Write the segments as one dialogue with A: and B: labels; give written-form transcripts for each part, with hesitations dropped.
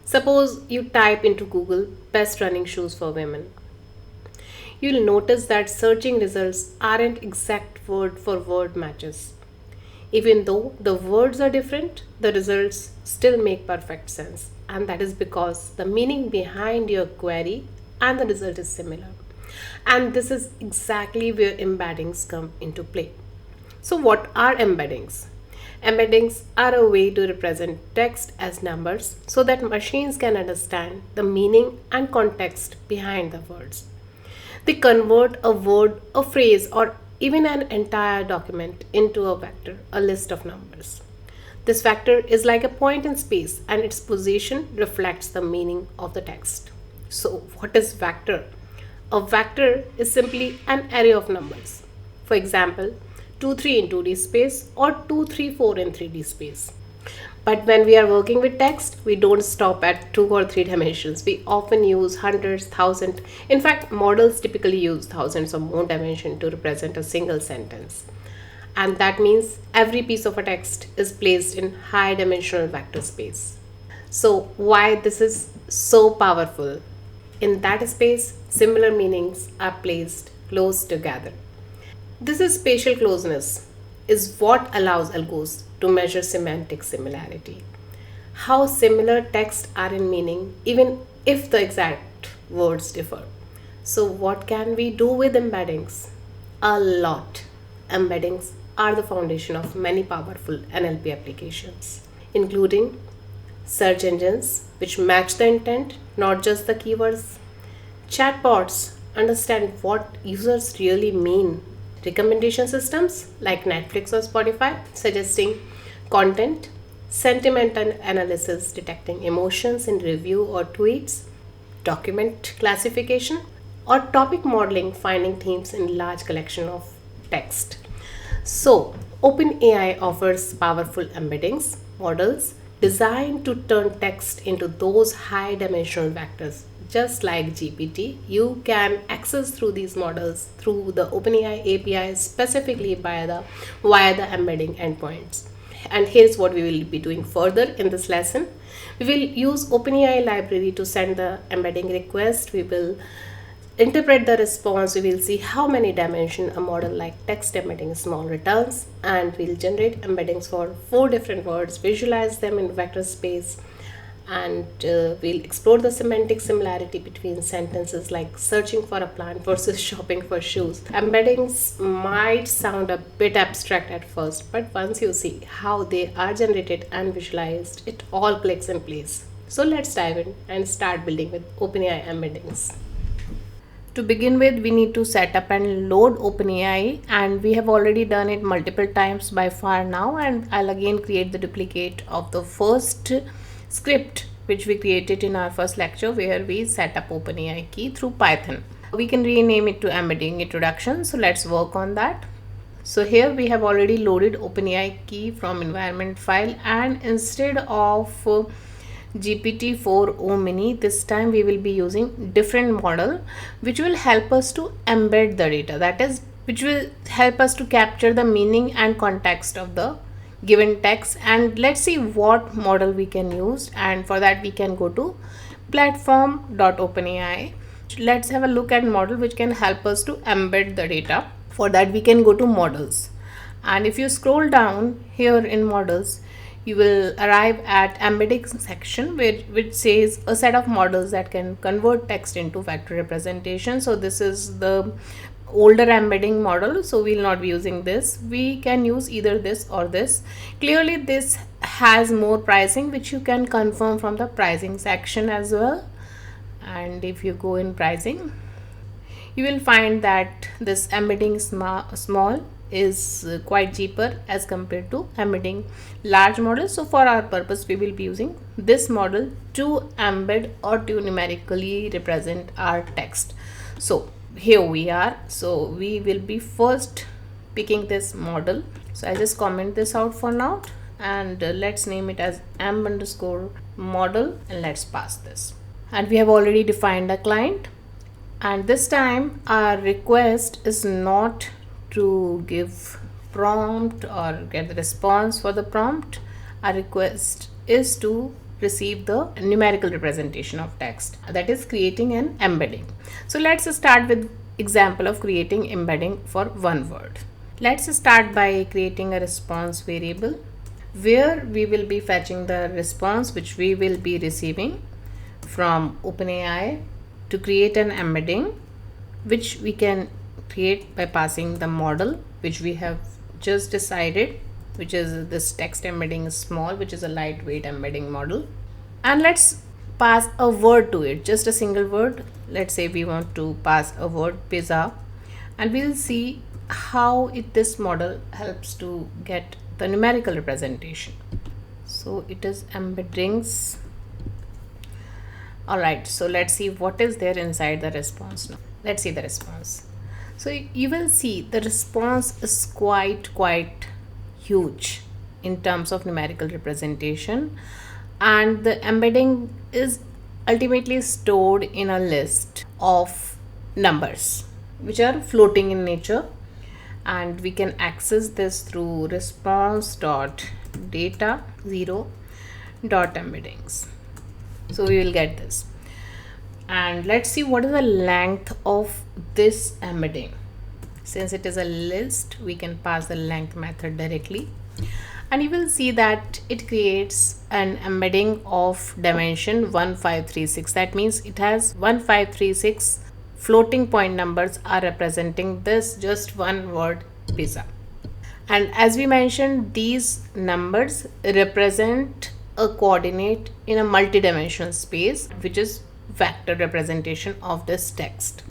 A: Suppose you type into Google best running shoes for women. You'll notice that searching results aren't exact word for word matches. Even though the words are different, the results still make perfect sense. And that is because the meaning behind your query and the result is similar. And this is exactly where embeddings come into play. So, what are embeddings? Embeddings are a way to represent text as numbers so that machines can understand the meaning and context behind the words. They convert a word, a phrase, or even an entire document into a vector, a list of numbers. This vector is like a point in space and its position reflects the meaning of the text. So, what is vector? A vector is simply an array of numbers. For example, 2 3 in 2D space or 2 3 4 in 3D space. But when we are working with text, we don't stop at 2 or 3 dimensions. We often use hundreds, thousands. In fact, models typically use thousands or more dimensions to represent a single sentence. And that means every piece of a text is placed in high dimensional vector space. So, why this is so powerful? In that space, similar meanings are placed close together. This is spatial closeness is what allows algos to measure semantic similarity. How similar texts are in meaning even if the exact words differ. So what can we do with embeddings? A lot. Embeddings are the foundation of many powerful NLP applications, including search engines which match the intent, not just the keywords. Chatbots understand what users really mean. Recommendation systems like Netflix or Spotify suggesting content, sentiment and analysis detecting emotions in review or tweets, document classification, or topic modeling finding themes in large collection of text. So, OpenAI offers powerful embeddings models designed to turn text into those high dimensional vectors. Just like GPT, you can access through these models through the OpenAI API specifically via the embedding endpoints. And here's what we will be doing further in this lesson. We will use OpenAI library to send the embedding request. We will interpret the response. We will see how many dimensions a model like text embedding small returns, and we'll generate embeddings for 4 different words, visualize them in vector space, and we'll explore the semantic similarity between sentences like searching for a plant versus shopping for shoes. Embeddings might sound a bit abstract at first, but once you see how they are generated and visualized, it all clicks in place. So let's dive in and start building with OpenAI embeddings. To begin with, we need to set up and load OpenAI, and we have already done it multiple times by far now, and I'll again create the duplicate of the first script which we created in our first lecture where we set up OpenAI key through Python. We can rename it to embedding introduction, so let's work on that. So here we have already loaded OpenAI key from environment file, and instead of GPT-4o mini, this time we will be using different model which will help us to embed the data, that is which will help us to capture the meaning and context of the given text. And let's see what model we can use, and for that we can go to platform.openai. Let's have a look at model which can help us to embed the data. For that we can go to models, and if you scroll down here in models, you will arrive at embedding section which says a set of models that can convert text into vector representation. So this is the older embedding model, so we'll not be using this. We can use either this or this. Clearly this has more pricing, which you can confirm from the pricing section as well. And if you go in pricing, you will find that this embedding small is quite cheaper as compared to embedding large models. So for our purpose we will be using this model to embed or to numerically represent our text. So here we are. So we will be first picking this model. So I just comment this out for now, and let's name it as m_model, and let's pass this. And we have already defined a client, and this time our request is not to give prompt or get the response for the prompt. Our request is to receive the numerical representation of text, that is creating an embedding. So let's start with example of creating embedding for one word. Let's start by creating a response variable where we will be fetching the response which we will be receiving from OpenAI to create an embedding, which we can create by passing the model which we have just decided, which is this text embedding is small, which is a lightweight embedding model. And let's pass a word to it, just a single word. Let's say we want to pass a word pizza, and we'll see how this model helps to get the numerical representation. So it is embeddings. Alright, so let's see what is there inside the response now. Let's see the response. So you will see the response is quite huge in terms of numerical representation, and the embedding is ultimately stored in a list of numbers which are floating in nature, and we can access this through response.data0.embeddings. So we will get this, and let's see what is the length of this embedding. Since it is a list, we can pass the length method directly, and you will see that it creates an embedding of dimension 1536. That means it has 1536 floating point numbers are representing this just one word pizza. And as we mentioned, these numbers represent a coordinate in a multidimensional space, which is vector representation of this text.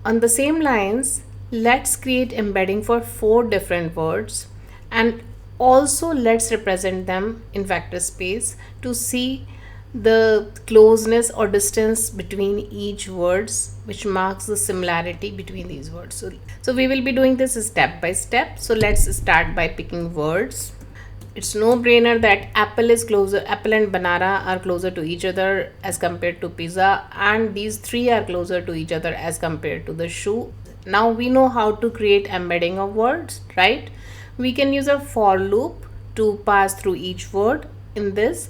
A: On the same lines, let's create embedding for 4 different words, and also let's represent them in vector space to see the closeness or distance between each words, which marks the similarity between these words. So we will be doing this step by step. So let's start by picking words. It's no brainer that apple and banana are closer to each other as compared to pizza, and these 3 are closer to each other as compared to the shoe. Now we know how to create embedding of words, right? We can use a for loop to pass through each word in this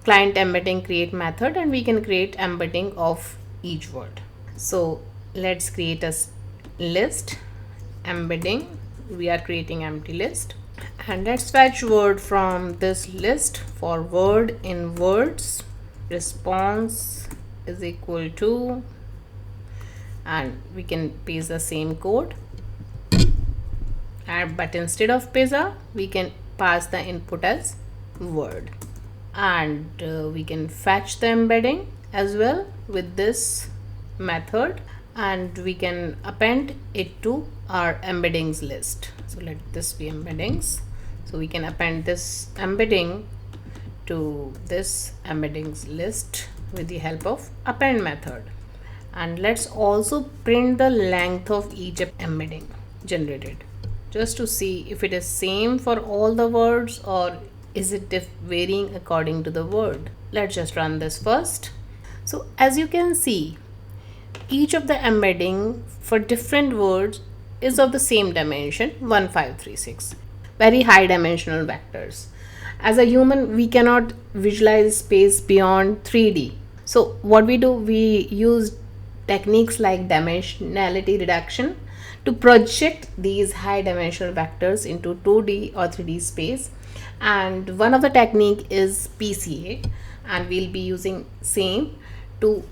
A: client embedding create method, and we can create embedding of each word. So let's create a list embedding. We are creating empty list, and let's fetch word from this list for word in words. Response is equal to, and we can paste the same code, but instead of pizza we can pass the input as word, and we can fetch the embedding as well with this method, and we can append it to our embeddings list. So let this be embeddings. So we can append this embedding to this embeddings list with the help of append method. And let's also print the length of each embedding generated, just to see if it is same for all the words or is it varying according to the word. Let's just run this first. So as you can see, each of the embedding for different words is of the same dimension 1536, very high dimensional vectors. As a human, we cannot visualize space beyond 3D. So what we do, we use techniques like dimensionality reduction to project these high dimensional vectors into 2D or 3D space, and one of the technique is PCA, and we'll be using same to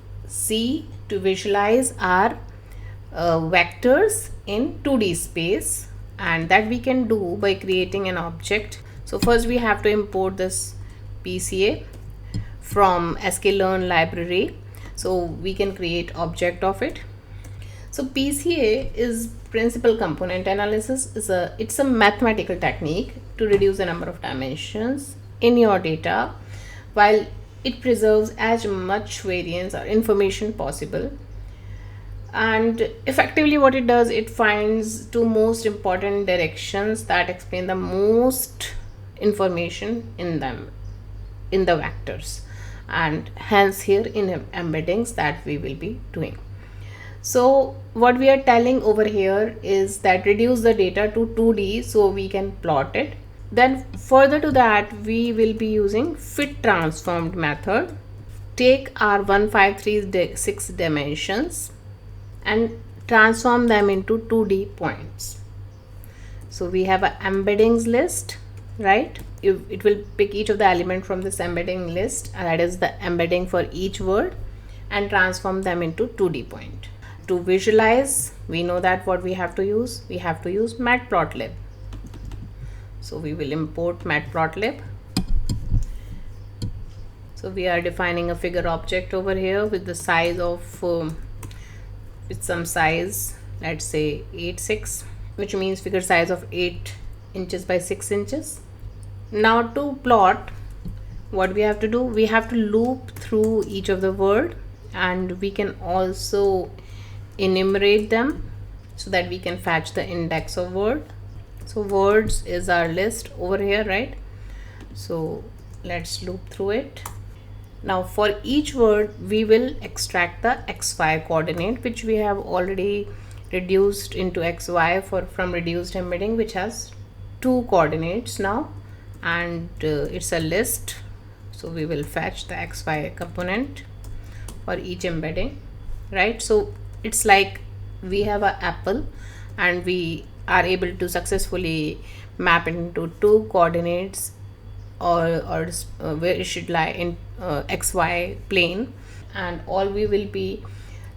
A: visualize our vectors in 2D space, and that we can do by creating an object. So first we have to import this PCA from sklearn library, so we can object object of it. So PCA is principal component analysis. It's a mathematical technique to reduce the number of dimensions in your data while it preserves as much variance or information possible. And effectively what it does, it finds 2 most important directions that explain the most information in them, in the vectors, and hence here in embeddings that we will be doing. So what we are telling over here is that reduce the data to 2D so we can plot it. Then further to that, we will be using fit transformed method. Take our 1536 dimensions and transform them into 2D points. So we have a embeddings list, right? It will pick each of the element from this embedding list, and that is the embedding for each word, and transform them into 2D point. To visualize, we know that what we have to use matplotlib. So we will import matplotlib. So we are defining a figure object over here with the size of with some size, let's say 8.6, which means figure size of 8 inches by 6 inches. Now to plot, what we have to do, we have to loop through each of the word, and we can also enumerate them so that we can fetch the index of word. So words is our list over here, right? So let's loop through it. Now for each word, we will extract the xy coordinate, which we have already reduced into xy from reduced embedding, which has 2 coordinates now, and it's a list. So we will fetch the xy component for each embedding, right? So it's like we have an apple, and we are able to successfully map it into 2 coordinates, or where it should lie in xy plane, and all we will be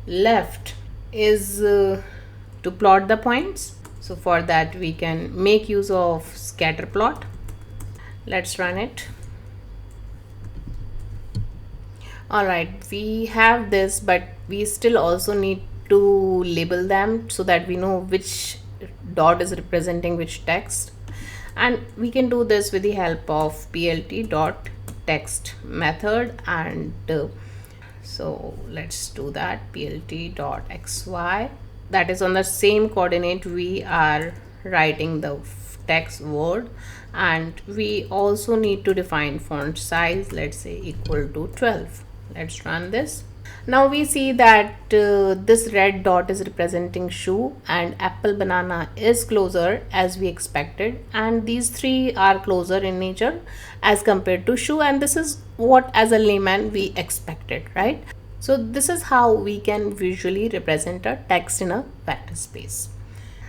A: left is to plot the points. So for that, we can make use of scatter plot. Let's run it. Alright, we have this, but we still also need to label them so that we know which dot is representing which text, and we can do this with the help of plt.text method. And so let's do that. plt.xy, that is on the same coordinate we are writing the text word, and we also need to define font size, let's say equal to 12. Let's run this. Now we see that this red dot is representing shoe, and apple banana is closer as we expected, and these 3 are closer in nature as compared to shoe, and this is what as a layman we expected, right? So this is how we can visually represent a text in a vector space.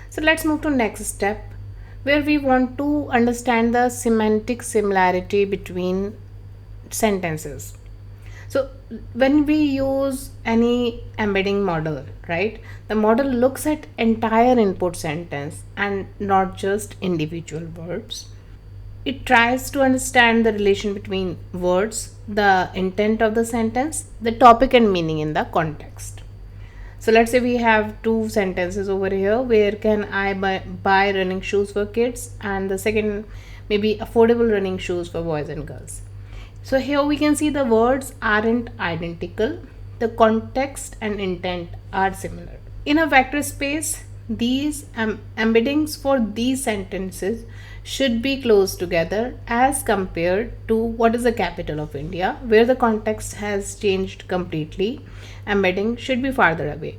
A: So let's move to next step, where we want to understand the semantic similarity between sentences. So when we use any embedding model, right, the model looks at entire input sentence and not just individual words. It tries to understand the relation between words, the intent of the sentence, the topic and meaning in the context. So let's say we have 2 sentences over here. Where can I buy running shoes for kids? And the second, maybe affordable running shoes for boys and girls. So here we can see the words aren't identical. The context and intent are similar. In a vector space, these embeddings for these sentences should be close together as compared to what is the capital of India, where the context has changed completely. Embedding should be farther away.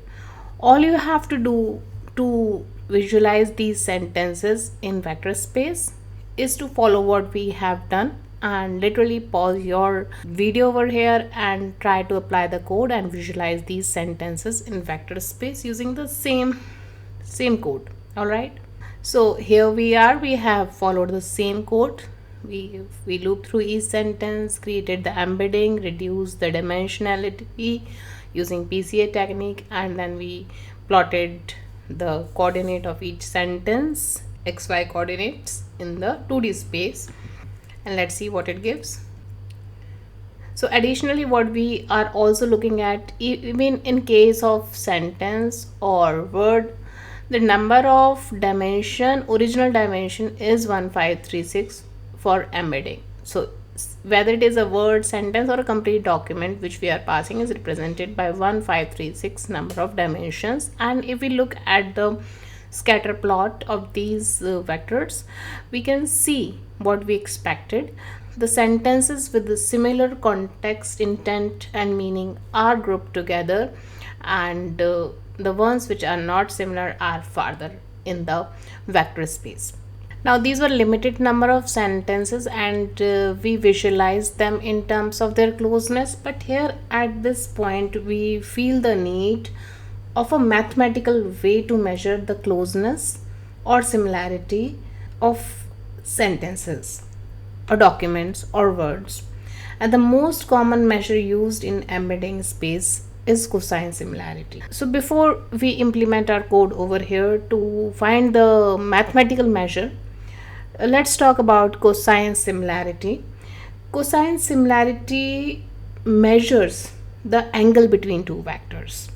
A: All you have to do to visualize these sentences in vector space is to follow what we have done, and literally pause your video over here and try to apply the code and visualize these sentences in vector space using the same code. All right, so here we have followed the same code. We looped through each sentence, created the embedding, reduced the dimensionality using PCA technique, and then we plotted the coordinate of each sentence, xy coordinates, in the 2D space, and let's see what it gives. So additionally, what we are also looking at, even in case of sentence or word, the number of original dimension is 1536 for embedding. So whether it is a word, sentence, or a complete document which we are passing is represented by 1536 number of dimensions. And if we look at the scatter plot of these vectors, we can see what we expected. The sentences with the similar context, intent, and meaning are grouped together, and the ones which are not similar are farther in the vector space. Now these were limited number of sentences, and we visualized them in terms of their closeness, but here at this point we feel the need of a mathematical way to measure the closeness or similarity of sentences or documents or words. And the most common measure used in embedding space is cosine similarity. So before we implement our code over here to find the mathematical measure, let's talk about cosine similarity. Cosine similarity measures the angle between two vectors,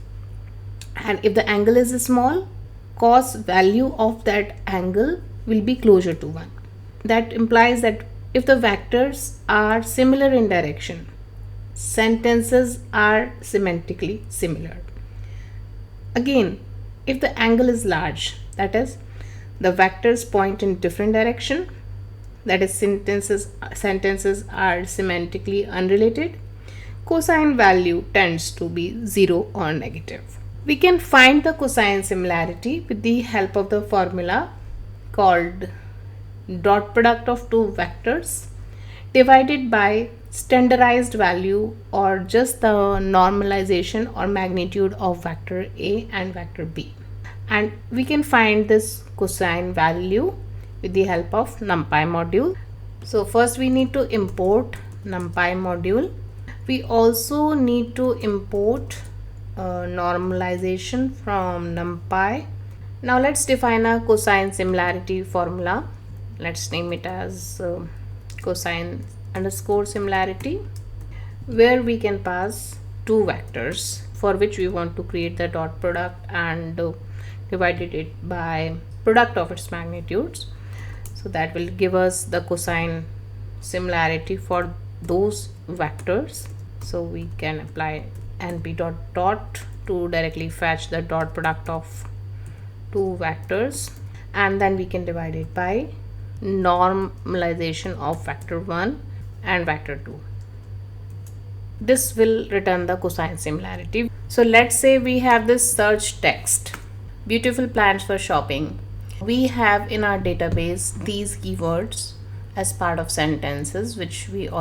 A: and if the angle is small, cos value of that angle will be closer to 1. That implies that if the vectors are similar in direction, sentences are semantically similar. Again, if the angle is large, that is, the vectors point in different direction, that is, sentences are semantically unrelated, cosine value tends to be 0 or negative. We can find the cosine similarity with the help of the formula called dot product of two vectors divided by standardized value, or just the normalization or magnitude of vector A and vector B. And we can find this cosine value with the help of numpy module. So first we need to import numpy module. We also need to import normalization from numpy. Now let's define a cosine similarity formula. Let's name it as cosine underscore similarity, where we can pass two vectors for which we want to create the dot product and divided it by product of its magnitudes. So that will give us the cosine similarity for those vectors. So we can apply np dot dot to directly fetch the dot product of two vectors, and then we can divide it by normalization of vector 1 and vector 2. This will return the cosine similarity. So let's say we have this search text, beautiful plants for shopping. We have in our database these keywords as part of sentences which we have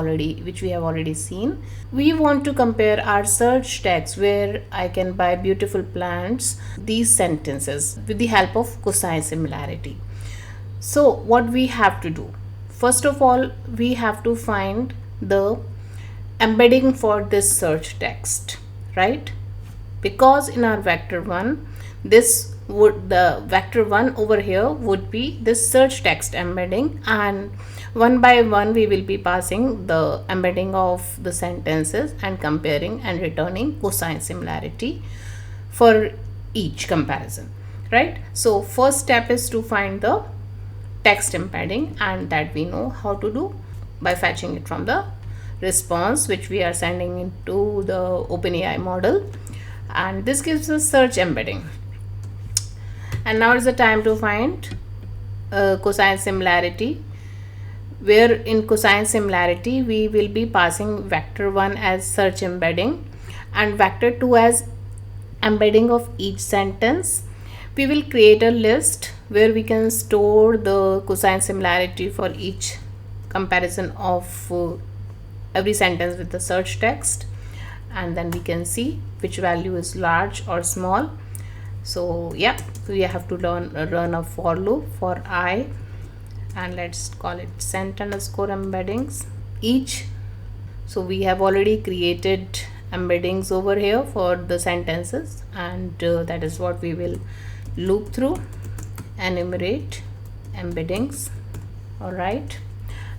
A: already seen. We want to compare our search text where I can buy beautiful plants, these sentences, with the help of cosine similarity. So what we have to do, first of all, we have to find the embedding for this search text, right? Because in our vector 1, the vector 1 over here would be this search text embedding, and one by one we will be passing the embedding of the sentences and comparing and returning cosine similarity for each comparison, right? So first step is to find the text embedding, and that we know how to do by fetching it from the response which we are sending into the OpenAI model, and this gives us search embedding. And now is the time to find cosine similarity, where in cosine similarity we will be passing vector 1 as search embedding and vector 2 as embedding of each sentence. We will create a list where we can store the cosine similarity for each comparison of every sentence with the search text, and then we can see which value is large or small. So yeah, we have to run a for loop for I, and let's call it sent underscore embeddings each. So we have already created embeddings over here for the sentences, and that is what we will loop through, enumerate embeddings. All right,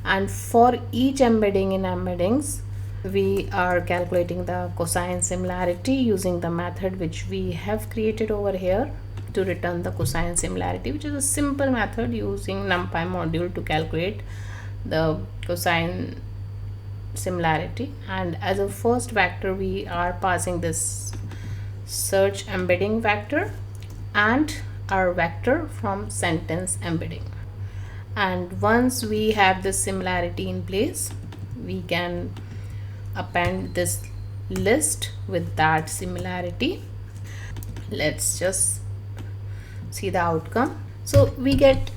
A: and for each embedding in embeddings we are calculating the cosine similarity using the method which we have created over here to return the cosine similarity, which is a simple method using numpy module to calculate the cosine similarity. And as a first vector we are passing this search embedding vector and our vector from sentence embedding. And once we have this similarity in place, we can append this list with that similarity. Let's just see the outcome. So we get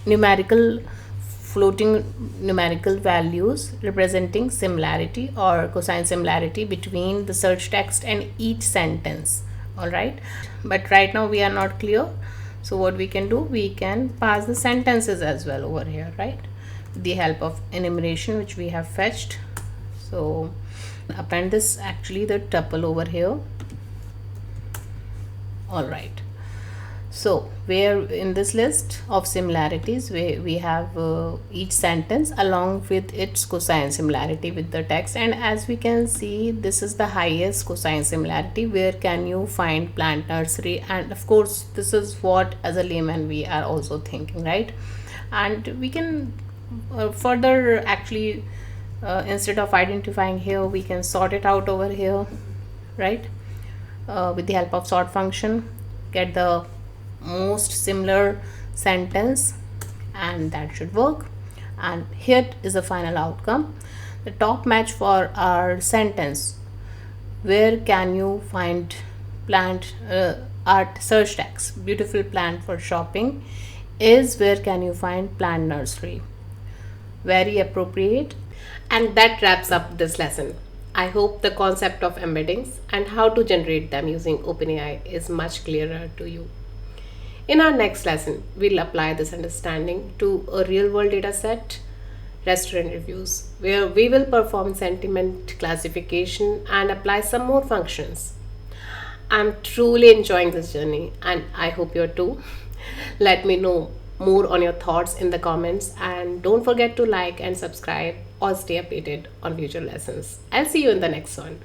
A: numerical floating numerical values representing similarity or cosine similarity between the search text and each sentence. All right, but right now we are not clear, so what we can do, we can pass the sentences as well over here, right, with the help of enumeration which we have fetched. So append this actually the tuple over here. All right, so where in this list of similarities we have each sentence along with its cosine similarity with the text, and as we can see, this is the highest cosine similarity. Where can you find plant nursery? And of course this is what as a layman we are also thinking, right? And we can further actually instead of identifying here, we can sort it out over here, right? With the help of sort function, get the most similar sentence, and that should work. And here is the final outcome, the top match for our sentence. Where can you find plant art search text, beautiful plant for shopping, is where can you find plant nursery. Very appropriate. And that wraps up this lesson. I hope the concept of embeddings and how to generate them using OpenAI is much clearer to you. In our next lesson, we'll apply this understanding to a real-world dataset, restaurant reviews, where we will perform sentiment classification and apply some more functions. I'm truly enjoying this journey, and I hope you're too. Let me know more on your thoughts in the comments, and don't forget to like and subscribe or stay updated on future lessons. I'll see you in the next one.